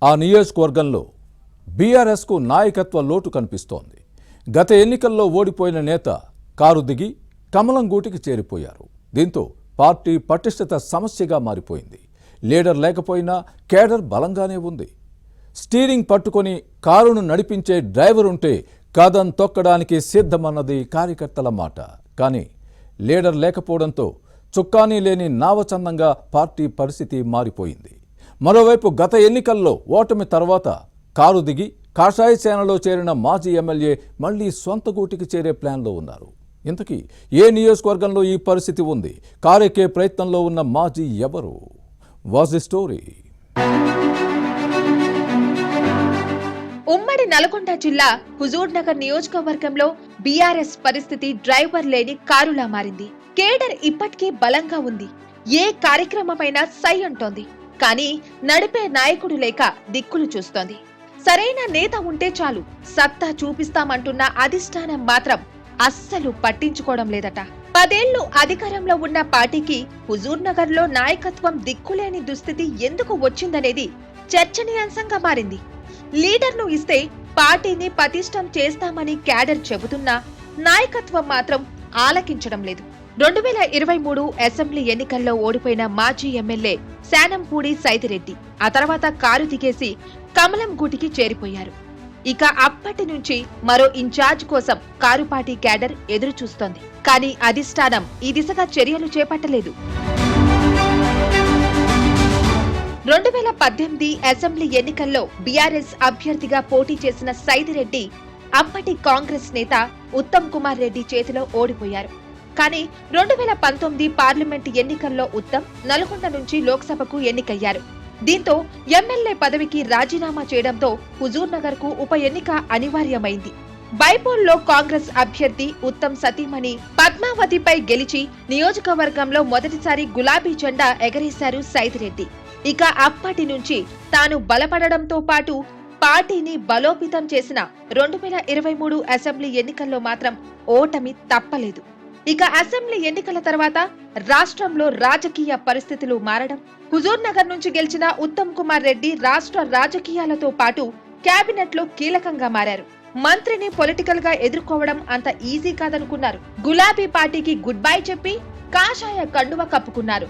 ఆ నియోజకవర్గంలో బీఆర్ఎస్కు నాయకత్వ లోటు కనిపిస్తోంది. గత ఎన్నికల్లో ఓడిపోయిన నేత కారు దిగి కమలం గూటికి చేరిపోయారు. దీంతో పార్టీ పటిష్టత సమస్యగా మారిపోయింది. లీడర్ లేకపోయినా కేడర్ బలంగానే ఉంది. స్టీరింగ్ పట్టుకొని కారును నడిపించే డ్రైవర్ ఉంటే కదం తొక్కడానికి సిద్ధమన్నది కార్యకర్తల మాట. కానీ లీడర్ లేకపోవడంతో చుక్కానీ లేని నావచందంగా పార్టీ పరిస్థితి మారిపోయింది. మరోవైపు గత ఎన్నికల్లో ఓటమి తర్వాత కారు దిగి కాషాయ సేనలో చేరిన మాజీ ఎమ్మెల్యే మళ్లీ సొంత గూటికి చేరే ప్లాన్లో ఉన్నారు. ఇంతకీ ఏ నియోజకవర్గంలో ఈ పరిస్థితి ఉంది? కారెక్కే ప్రయత్నంలో ఉన్న మాజీ ఎవరు? Was the story. ఉమ్మడి నల్గొండ జిల్లా హుజూర్ నగర్ నియోజకవర్గంలో బీఆర్ఎస్ పరిస్థితి డ్రైవర్ లేని కారులా మారింది. కేడర్ ఇప్పటికీ బలంగా ఉంది. ఏ కార్యక్రమమైనా సై అంటోంది. కానీ నడిపే నాయకుడు లేక దిక్కులు చూస్తోంది. సరైన నేత ఉంటే చాలు సత్తా చూపిస్తామంటున్న అధిష్టానం మాత్రం అస్సలు పట్టించుకోవడం లేదట. 10 ఏళ్లు అధికారంలో ఉన్న పార్టీకి హుజూర్ నగర్ లో నాయకత్వం దిక్కులేని దుస్థితి ఎందుకు వచ్చిందనేది చర్చనీయాంశంగా మారింది. లీడర్ను ఇస్తే పార్టీని పటిష్టం చేస్తామని క్యాడర్ చెబుతున్నా నాయకత్వం మాత్రం ఆలకించడం లేదు. 2023 అసెంబ్లీ ఎన్నికల్లో ఓడిపోయిన మాజీ ఎమ్మెల్యే శానంపూడి సైదిరెడ్డి ఆ తర్వాత కారు దిగేసి కమలం గూటికి చేరిపోయారు. ఇక అప్పటి నుంచి మరో ఇన్ఛార్జ్ కోసం కారు పార్టీ క్యాడర్ ఎదురు చూస్తోంది. కానీ అధిష్టానం ఈ దిశగా చర్యలు చేపట్టలేదు. 2018 అసెంబ్లీ ఎన్నికల్లో బీఆర్ఎస్ అభ్యర్థిగా పోటీ చేసిన సైదిరెడ్డి అప్పటి కాంగ్రెస్ నేత ఉత్తమ్ కుమార్ రెడ్డి చేతిలో ఓడిపోయారు. కానీ 2019 పార్లమెంట్ ఎన్నికల్లో ఉత్తమ్ నల్గొండ నుంచి లోక్సభకు ఎన్నికయ్యారు. దీంతో ఎమ్మెల్యే పదవికి రాజీనామా చేయడంతో హుజూర్ నగర్ కు ఉప ఎన్నిక అనివార్యమైంది. బైపోల్లో కాంగ్రెస్ అభ్యర్థి ఉత్తమ్ సతీమణి పద్మావతిపై గెలిచి నియోజకవర్గంలో మొదటిసారి గులాబీ జెండా ఎగరేశారు సైదిరెడ్డి. ఇక అప్పటి నుంచి తాను బలపడడంతో పాటు పార్టీని బలోపేతం చేసిన 2023 అసెంబ్లీ ఎన్నికల్లో మాత్రం ఓటమి తప్పలేదు. ఇక అసెంబ్లీ ఎన్నికల తర్వాత రాష్ట్రంలో రాజకీయ పరిస్థితులు మారడం, హుజూర్ నగర్ నుంచి గెలిచిన ఉత్తమ్ కుమార్ రెడ్డి రాష్ట్ర రాజకీయాలతో పాటు కేబినెట్ లో కీలకంగా మారారు. మంత్రిని పొలిటికల్ గా ఎదుర్కోవడం అంత ఈజీ కాదనుకున్నారు. గులాబీ పార్టీకి గుడ్ బై చెప్పి కాషాయ కండువ కప్పుకున్నారు.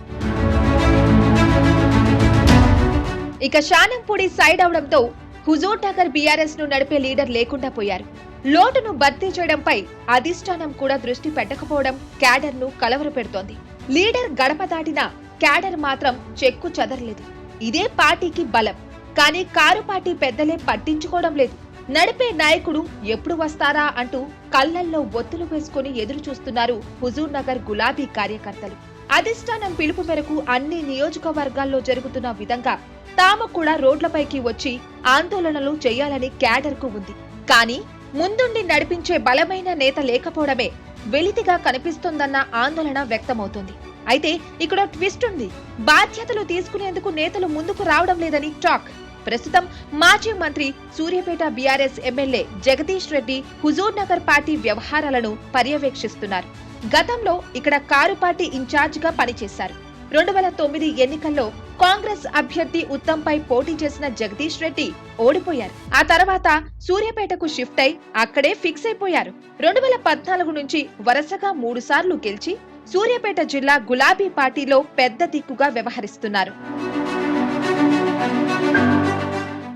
ఇక శానంపూడి సైడ్ అవడంతో హుజూర్ నగర్ బీఆర్ఎస్ ను నడిపే లీడర్ లేకుండా పోయారు. లోటును భర్తీ చేయడంపై అధిష్టానం కూడా దృష్టి పెట్టకపోవడం క్యాడర్ ను కలవరపెడుతోంది. లీడర్ గడప దాటినా క్యాడర్ మాత్రం చెక్కు చెదరలేదు. ఇదే పార్టీకి బలం. కానీ కారు పార్టీ పెద్దలే పట్టించుకోవడం లేదు. నడిపే నాయకుడు ఎప్పుడు వస్తారా అంటూ కళ్లల్లో ఒత్తులు వేసుకుని ఎదురు చూస్తున్నారు హుజూర్ నగర్ గులాబీ కార్యకర్తలు. అధిష్టానం పిలుపు మేరకు అన్ని నియోజకవర్గాల్లో జరుగుతున్న విధంగా తాము కూడా రోడ్లపైకి వచ్చి ఆందోళనలు చేయాలని క్యాడర్ కు ఉంది. కానీ ముందుండి నడిపించే బలమైన నేత లేకపోవడమే వెలితిగా కనిపిస్తోందన్న ఆందోళన వ్యక్తమవుతోంది. అయితే ఇక్కడ ట్విస్ట్ ఉంది. బాధ్యతలు తీసుకునేందుకు నేతలు ముందుకు రావడం లేదని టాక్. ప్రస్తుతం మాజీ మంత్రి Suryapet BRS MLA Jagadish Reddy Huzur Nagar party వ్యవహారాలను పర్యవేక్షిస్తున్నారు. గతంలో ఇక్కడ కారు పార్టీ ఇన్ఛార్జ్ గా పనిచేశారు. 2009 ఎన్నికల్లో కాంగ్రెస్ అభ్యర్థి ఉత్తమ్ పై పోటీ చేసిన జగదీష్ రెడ్డి ఓడిపోయారు. ఆ తర్వాత సూర్యాపేటకు షిఫ్ట్ అయి అక్కడే ఫిక్స్ అయిపోయారు. 2014 నుంచి వరుసగా 3 సార్లు గెలిచి సూర్యాపేట జిల్లా గులాబీ పార్టీలో పెద్ద దిక్కుగా వ్యవహరిస్తున్నారు.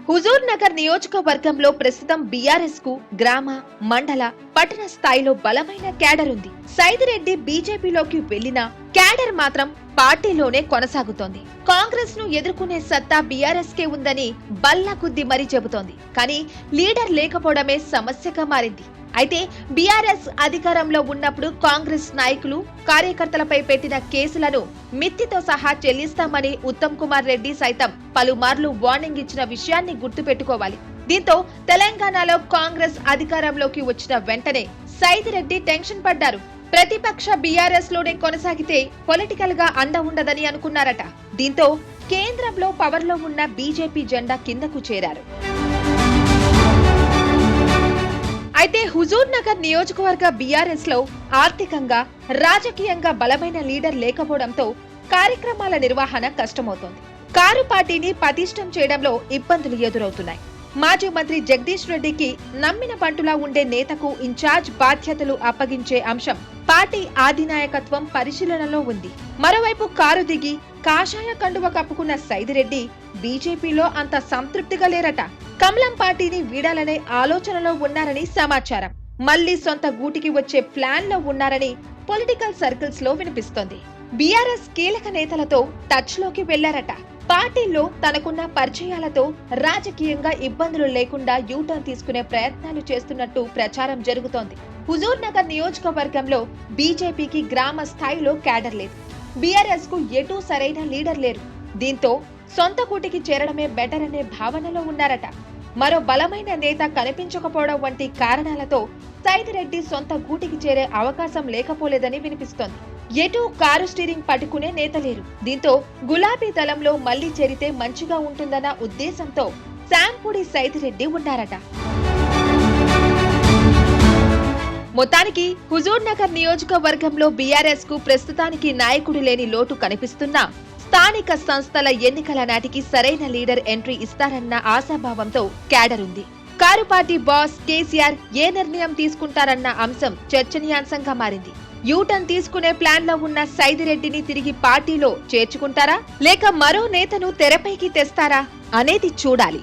హుజూర్ నగర్ నియోజకవర్గంలో ప్రస్తుతం బీఆర్ఎస్ కు గ్రామ, మండల, పట్టణ స్థాయిలో బలమైన క్యాడర్ ఉంది. సైదిరెడ్డి బీజేపీలోకి వెళ్లినా క్యాడర్ మాత్రం పార్టీలోనే కొనసాగుతోంది. కాంగ్రెస్ ను ఎదుర్కొనే సత్తా బీఆర్ఎస్ కే ఉందని బల్లా కొద్ది మరీ చెబుతోంది. కానీ లీడర్ లేకపోవడమే సమస్యగా మారింది. అయితే బీఆర్ఎస్ అధికారంలో ఉన్నప్పుడు కాంగ్రెస్ నాయకులు, కార్యకర్తలపై పెట్టిన కేసులను మిత్తితో సహా చెల్లిస్తామని ఉత్తమ్ కుమార్ రెడ్డి సైతం పలుమార్లు వార్నింగ్ ఇచ్చిన విషయాన్ని గుర్తుపెట్టుకోవాలి. దీంతో తెలంగాణలో కాంగ్రెస్ అధికారంలోకి వచ్చిన వెంటనే సైదిరెడ్డి టెన్షన్ పడ్డారు. ప్రతిపక్ష బీఆర్ఎస్ లోనే కొనసాగితే పొలిటికల్ గా అండ ఉండదని అనుకున్నారట. దీంతో కేంద్రంలో పవర్ లో ఉన్న బీజేపీ జెండా కిందకు చేరారు. అయితే హుజూర్ నగర్ నియోజకవర్గ బీఆర్ఎస్ లో ఆర్థికంగా, రాజకీయంగా బలమైన లీడర్ లేకపోవడంతో కార్యక్రమాల నిర్వహణ కష్టమవుతోంది. కారు పార్టీని పటిష్టం చేయడంలో ఇబ్బందులు ఎదురవుతున్నాయి. మాజీ మంత్రి జగదీష్ రెడ్డికి నమ్మిన బంటులా ఉండే నేతకు ఇన్ఛార్జ్ బాధ్యతలు అప్పగించే అంశం పార్టీ అధినాయకత్వం పరిశీలనలో ఉంది. మరోవైపు కారు దిగి కాషాయ కండువ కప్పుకున్న సైదిరెడ్డి బీజేపీలో అంత సంతృప్తిగా లేరట. కమలం పార్టీని వీడాలనే ఆలోచనలో ఉన్నారని సమాచారం. మళ్లీ సొంత గూటికి వచ్చే ప్లాన్ లో ఉన్నారని పొలిటికల్ సర్కిల్స్ లో వినిపిస్తోంది. బీఆర్ఎస్ కీలక నేతలతో టచ్ లోకి వెళ్లారట. పార్టీలో తనకున్న పరిచయాలతో రాజకీయంగా ఇబ్బందులు లేకుండా యూటర్న్ తీసుకునే ప్రయత్నాలు చేస్తున్నట్టు ప్రచారం జరుగుతోంది. హుజూర్ నగర్ నియోజకవర్గంలో బీజేపీకి గ్రామ స్థాయిలో క్యాడర్ లేదు. బీఆర్ఎస్ కు ఎటూ సరైన లీడర్ లేరు. దీంతో సొంత కూటికి చేరడమే బెటర్ అనే భావనలో ఉన్నారట. మరో బలమైన నేత కనిపించకపోవడం వంటి కారణాలతో సైదిరెడ్డి సొంత గూటికి చేరే అవకాశం లేకపోలేదని వినిపిస్తోంది. ఎటూ కారు స్టీరింగ్ పట్టుకునే నేత లేరు. దీంతో గులాబీ దళంలో మళ్లీ చేరితే మంచిగా ఉంటుందన్న ఉద్దేశంతో శాంపుడి సైదిరెడ్డి ఉన్నారట. మొత్తానికి హుజూర్ నగర్ నియోజకవర్గంలో బీఆర్ఎస్ కు ప్రస్తుతానికి నాయకుడు లేని లోటు కనిపిస్తున్నా స్థానిక సంస్థల ఎన్నికల నాటికి సరైన లీడర్ ఎంట్రీ ఇస్తారన్న ఆశాభావంతో క్యాడర్ ఉంది. కారు పార్టీ బాస్ కేసీఆర్ ఏ నిర్ణయం తీసుకుంటారన్న అంశం చర్చనీయాంశంగా మారింది. యూటర్న్ తీసుకునే ప్లాన్ లో ఉన్న సైదిరెడ్డిని తిరిగి పార్టీలో చేర్చుకుంటారా లేక మరో నేతను తెరపైకి తెస్తారా అనేది చూడాలి.